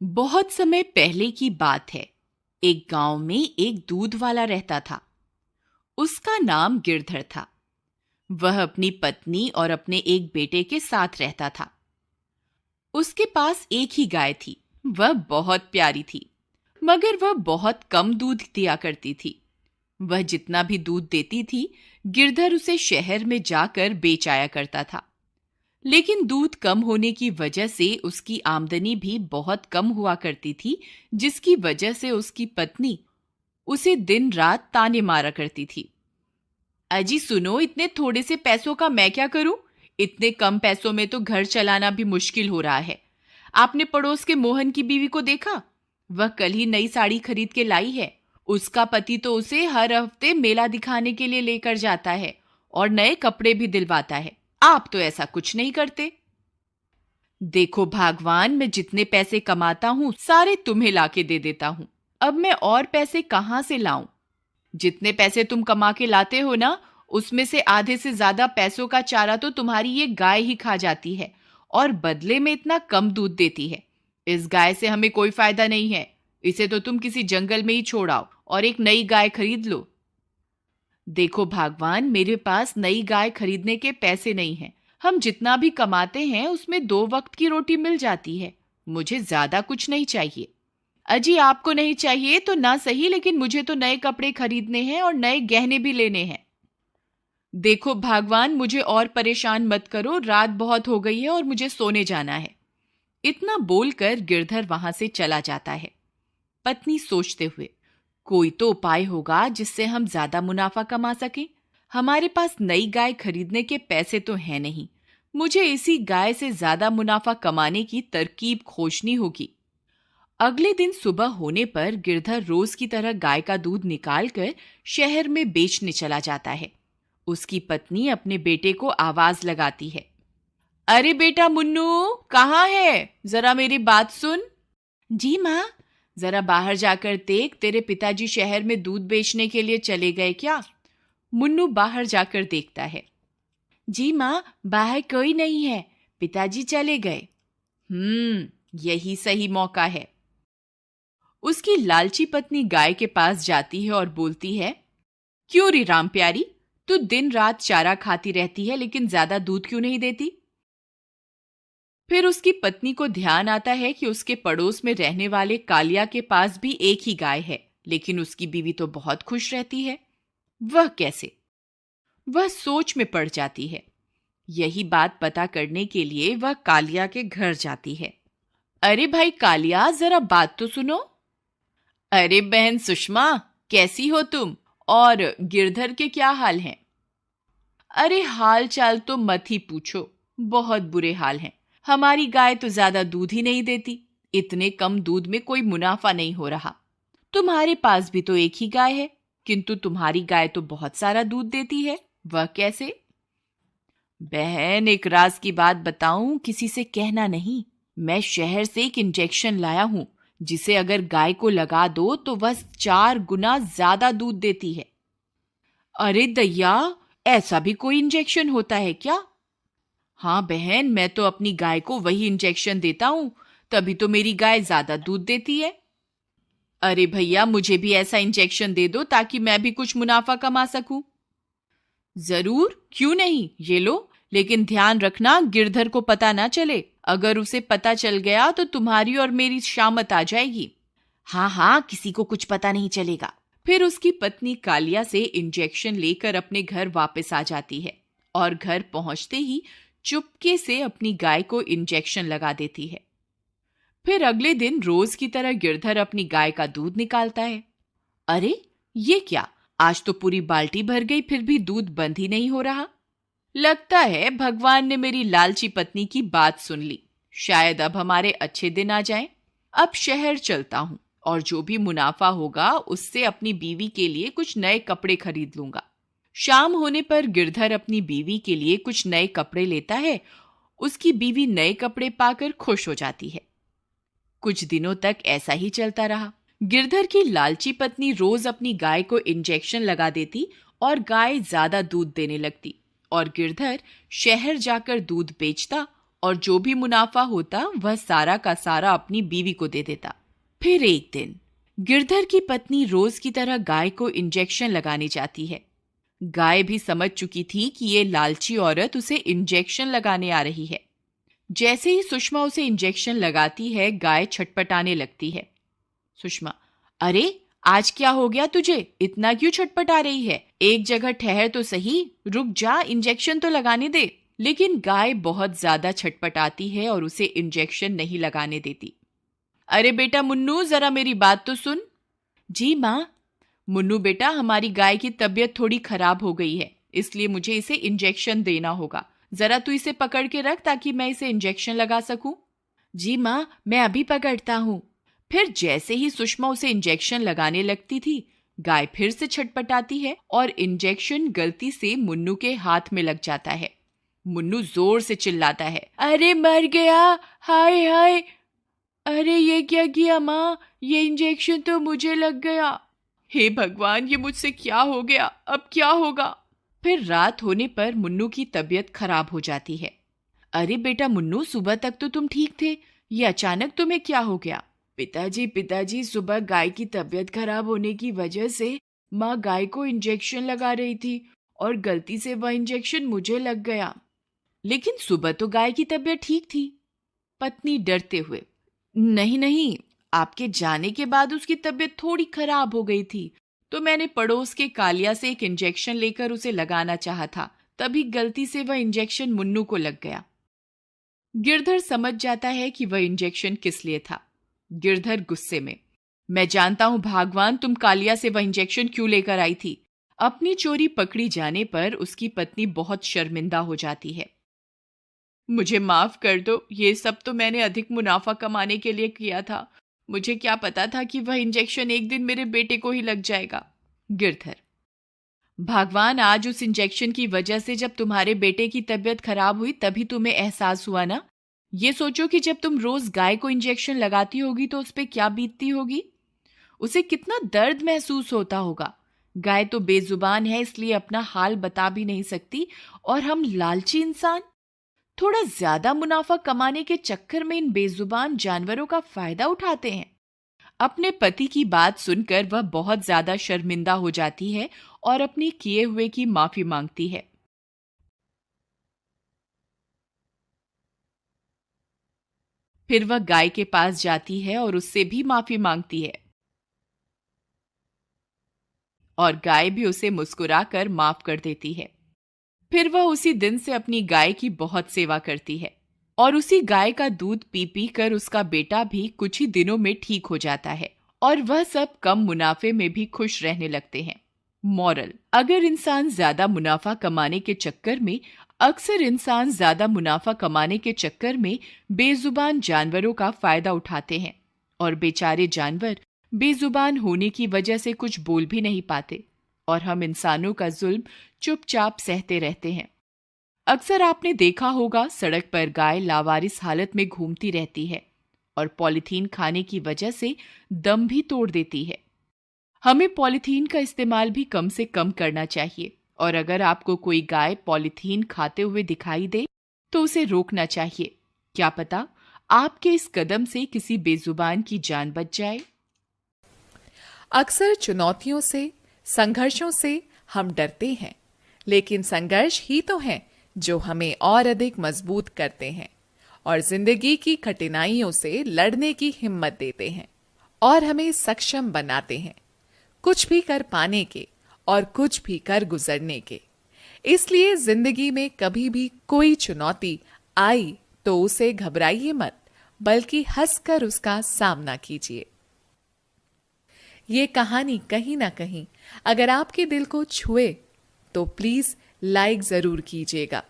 बहुत समय पहले की बात है। एक गांव में एक दूध वाला रहता था। उसका नाम गिरधर था। वह अपनी पत्नी और अपने एक बेटे के साथ रहता था। उसके पास एक ही गाय थी। वह बहुत प्यारी थी, मगर वह बहुत कम दूध दिया करती थी। वह जितना भी दूध देती थी, गिरधर उसे शहर में जाकर बेच आया करता था। लेकिन दूध कम होने की वजह से उसकी आमदनी भी बहुत कम हुआ करती थी, जिसकी वजह से उसकी पत्नी उसे दिन रात ताने मारा करती थी। अजी सुनो, इतने थोड़े से पैसों का मैं क्या करूं? इतने कम पैसों में तो घर चलाना भी मुश्किल हो रहा है। आपने पड़ोस के मोहन की बीवी को देखा? वह कल ही नई साड़ी खरीद के लाई है। उसका पति तो उसे हर हफ्ते मेला दिखाने के लिए लेकर जाता है और नए कपड़े भी दिलवाता है। आप तो ऐसा कुछ नहीं करते। देखो भगवान, मैं जितने पैसे कमाता हूँ सारे तुम्हें लाके दे देता हूँ। अब मैं और पैसे कहाँ से लाऊं? जितने पैसे तुम कमा के लाते हो ना, उसमें से आधे से ज्यादा पैसों का चारा तो तुम्हारी ये गाय ही खा जाती है और बदले में इतना कम दूध देती है। इस गाय से हमें कोई फायदा नहीं है। इसे तो तुम किसी जंगल में ही छोड़ आओ और एक नई गाय खरीद लो। देखो भगवान, मेरे पास नई गाय खरीदने के पैसे नहीं हैं। हम जितना भी कमाते हैं उसमें 2 वक्त की रोटी मिल जाती है। मुझे ज्यादा कुछ नहीं चाहिए। अजी आपको नहीं चाहिए तो ना सही, लेकिन मुझे तो नए कपड़े खरीदने हैं और नए गहने भी लेने हैं। देखो भगवान, मुझे और परेशान मत करो। रात बहुत हो गई है और मुझे सोने जाना है। इतना बोलकर गिरधर वहां से चला जाता है। पत्नी सोचते हुए, कोई तो उपाय होगा जिससे हम ज्यादा मुनाफा कमा सकें। हमारे पास नई गाय खरीदने के पैसे तो हैं नहीं। मुझे इसी गाय से ज्यादा मुनाफा कमाने की तरकीब खोजनी होगी। अगले दिन सुबह होने पर गिरधर रोज की तरह गाय का दूध निकालकर शहर में बेचने चला जाता है। उसकी पत्नी अपने बेटे को आवाज लगाती है, अरे बेटा मुन्नू, कहाँ है? जरा मेरी बात सुन। जी माँ। जरा बाहर जाकर देख, तेरे पिताजी शहर में दूध बेचने के लिए चले गए क्या? मुन्नू बाहर जाकर देखता है। जी माँ, बाहर कोई नहीं है, पिताजी चले गए। यही सही मौका है। उसकी लालची पत्नी गाय के पास जाती है और बोलती है, क्यों री राम प्यारी, तू दिन रात चारा खाती रहती है लेकिन ज्यादा दूध क्यों नहीं देती? फिर उसकी पत्नी को ध्यान आता है कि उसके पड़ोस में रहने वाले कालिया के पास भी एक ही गाय है, लेकिन उसकी बीवी तो बहुत खुश रहती है। वह कैसे? वह सोच में पड़ जाती है। यही बात पता करने के लिए वह कालिया के घर जाती है। अरे भाई कालिया, जरा बात तो सुनो। अरे बहन सुषमा, कैसी हो तुम? और गिरधर के क्या हाल हैं? अरे हाल चाल तो मत ही पूछो, बहुत बुरे हाल हैं। हमारी गाय तो ज्यादा दूध ही नहीं देती। इतने कम दूध में कोई मुनाफा नहीं हो रहा। तुम्हारे पास भी तो एक ही गाय है, किंतु तुम्हारी गाय तो बहुत सारा दूध देती है। वह कैसे? बहन, एक राज की बात बताऊं, किसी से कहना नहीं। मैं शहर से एक इंजेक्शन लाया हूं, जिसे अगर गाय को लगा दो तो वह 4 गुना ज्यादा दूध देती है। अरे दैया, ऐसा भी कोई इंजेक्शन होता है क्या? हाँ बहन, मैं तो अपनी गाय को वही इंजेक्शन देता हूं, तभी तो मेरी गाय ज्यादा दूध देती है। अरे भैया, मुझे भी ऐसा इंजेक्शन दे दो ताकि मैं भी कुछ मुनाफा कमा सकूं। जरूर, क्यों नहीं, ये लो। लेकिन ध्यान रखना, गिरधर को पता ना चले। अगर उसे पता चल गया तो तुम्हारी और मेरी शामत आ जाएगी। हाँ हाँ, किसी को कुछ पता नहीं चलेगा। फिर उसकी पत्नी कालिया से इंजेक्शन लेकर अपने घर वापस आ जाती है और घर पहुंचते ही चुपके से अपनी गाय को इंजेक्शन लगा देती है। फिर अगले दिन रोज की तरह गिरधर अपनी गाय का दूध निकालता है। अरे ये क्या, आज तो पूरी बाल्टी भर गई, फिर भी दूध बंद ही नहीं हो रहा। लगता है भगवान ने मेरी लालची पत्नी की बात सुन ली। शायद अब हमारे अच्छे दिन आ जाएं। अब शहर चलता हूं और जो भी मुनाफा होगा उससे अपनी बीवी के लिए कुछ नए कपड़े खरीद लूंगा। शाम होने पर गिरधर अपनी बीवी के लिए कुछ नए कपड़े लेता है। उसकी बीवी नए कपड़े पाकर खुश हो जाती है। कुछ दिनों तक ऐसा ही चलता रहा। गिरधर की लालची पत्नी रोज अपनी गाय को इंजेक्शन लगा देती और गाय ज्यादा दूध देने लगती और गिरधर शहर जाकर दूध बेचता और जो भी मुनाफा होता वह सारा का सारा अपनी बीवी को दे देता। फिर एक दिन गिरधर की पत्नी रोज की तरह गाय को इंजेक्शन लगाने जाती है। गाय भी समझ चुकी थी कि ये लालची औरत उसे इंजेक्शन लगाने आ रही है। जैसे ही सुषमा उसे इंजेक्शन लगाती है, गाय छटपटाने लगती है। सुषमा, अरे आज क्या हो गया तुझे? इतना क्यों छटपटा रही है? एक जगह ठहर तो सही, रुक जा, इंजेक्शन तो लगाने दे। लेकिन गाय बहुत ज्यादा छटपटाती है और उसे इंजेक्शन नहीं लगाने देती। अरे बेटा मुन्नू, जरा मेरी बात तो सुन। जी माँ। मुन्नू बेटा, हमारी गाय की तबीयत थोड़ी खराब हो गई है, इसलिए मुझे इसे इंजेक्शन देना होगा। जरा तू इसे पकड़ के रख ताकि मैं इसे इंजेक्शन लगा सकूं। जी माँ, मैं अभी पकड़ता हूँ। फिर जैसे ही सुषमा उसे इंजेक्शन लगाने लगती थी, गाय फिर से छटपटाती है और इंजेक्शन गलती से मुन्नू के हाथ में लग जाता है। मुन्नू जोर से चिल्लाता है, अरे मर गया, हाय हाय। अरे ये क्या किया माँ? ये इंजेक्शन तो मुझे लग गया। हे भगवान, ये मुझसे क्या हो गया? अब क्या होगा? फिर रात होने पर मुन्नू की तबीयत खराब हो जाती है। अरे बेटा मुन्नू, सुबह तक तो तुम ठीक थे, ये अचानक तुम्हें क्या हो गया? पिताजी, सुबह गाय की तबीयत खराब होने की वजह से माँ गाय को इंजेक्शन लगा रही थी और गलती से वह इंजेक्शन मुझे लग गया। लेकिन सुबह तो गाय की तबीयत ठीक थी। पत्नी डरते हुए, नहीं नहीं, आपके जाने के बाद उसकी तबीयत थोड़ी खराब हो गई थी, तो मैंने पड़ोस के कालिया से एक इंजेक्शन लेकर उसे लगाना चाहा था, तभी गलती से वह इंजेक्शन मुन्नू को लग गया। गिरधर समझ जाता है कि वह इंजेक्शन किस लिए था। गिरधर गुस्से में, मैं जानता हूं भगवान, तुम कालिया से वह इंजेक्शन क्यों लेकर आई थी। अपनी चोरी पकड़ी जाने पर उसकी पत्नी बहुत शर्मिंदा हो जाती है। मुझे माफ कर दो, ये सब तो मैंने अधिक मुनाफा कमाने के लिए किया था। मुझे क्या पता था कि वह इंजेक्शन एक दिन मेरे बेटे को ही लग जाएगा। गिरधर, भगवान, आज उस इंजेक्शन की वजह से जब तुम्हारे बेटे की तबीयत खराब हुई तभी तुम्हें एहसास हुआ ना। ये सोचो कि जब तुम रोज गाय को इंजेक्शन लगाती होगी तो उस पे क्या बीतती होगी। उसे कितना दर्द महसूस होता होगा। गाय तो बेजुबान है, इसलिए अपना हाल बता भी नहीं सकती, और हम लालची इंसान थोड़ा ज्यादा मुनाफा कमाने के चक्कर में इन बेजुबान जानवरों का फायदा उठाते हैं। अपने पति की बात सुनकर वह बहुत ज्यादा शर्मिंदा हो जाती है और अपने किए हुए की माफी मांगती है। फिर वह गाय के पास जाती है और उससे भी माफी मांगती है, और गाय भी उसे मुस्कुराकर माफ कर देती है। फिर वह उसी दिन से अपनी गाय की बहुत सेवा करती है और उसी गाय का दूध पी पी कर उसका बेटा भी कुछ ही दिनों में ठीक हो जाता है और वह सब कम मुनाफे में भी खुश रहने लगते हैं। मॉरल, अगर इंसान ज्यादा मुनाफा कमाने के चक्कर में अक्सर इंसान ज्यादा मुनाफा कमाने के चक्कर में बेजुबान जानवरों का फायदा उठाते हैं और बेचारे जानवर बेजुबान होने की वजह से कुछ बोल भी नहीं पाते और हम इंसानों का जुल्म चुपचाप सहते रहते हैं। अक्सर आपने देखा होगा, सड़क पर गाय लावारिस हालत में घूमती रहती है और पॉलीथीन खाने की वजह से दम भी तोड़ देती है। हमें पॉलीथीन का इस्तेमाल भी कम से कम करना चाहिए और अगर आपको कोई गाय पॉलीथीन खाते हुए दिखाई दे तो उसे रोकना चाहिए। क्या पता आपके इस कदम से किसी बेजुबान की जान बच जाए। अक्सर चुनौतियों से, संघर्षों से हम डरते हैं, लेकिन संघर्ष ही तो हैं जो हमें और अधिक मजबूत करते हैं और जिंदगी की कठिनाइयों से लड़ने की हिम्मत देते हैं और हमें सक्षम बनाते हैं, कुछ भी कर पाने के और कुछ भी कर गुजरने के। इसलिए जिंदगी में कभी भी कोई चुनौती आई तो उसे घबराइए मत, बल्कि हंसकर उसका सामना कीजिए। ये कहानी कहीं ना कहीं अगर आपके दिल को छुए तो प्लीज लाइक जरूर कीजिएगा